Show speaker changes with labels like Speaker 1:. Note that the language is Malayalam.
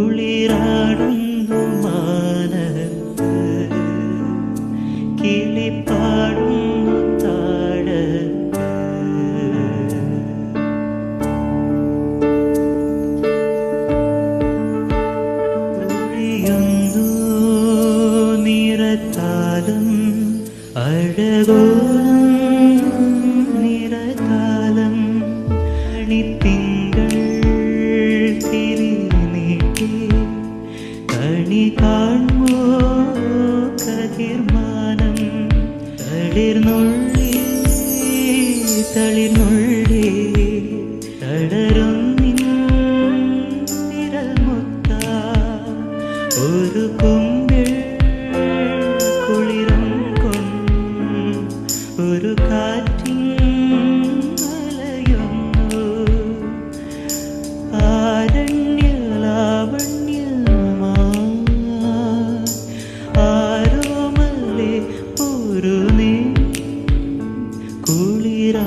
Speaker 1: കുളിരാടുന്നു മാനത്ത്, കിളിപ്പാടുന്നു താഴത്ത്. ഒഴിയുന്നു നിറത്താലം അഴകോളം നിറകാലം അണിത്തിങ്കൾ കണി കാൺമോ കതിർമാനം തളിർന്നുള്ളി തളിർന്നുള്ളി തളരുന്നിൻ നിഴൽ മുത്ത ഒരു കുമ്പിൾ കുളിരും ഒരു കാറ്റിൻ അലയുന്നു കുളിരാ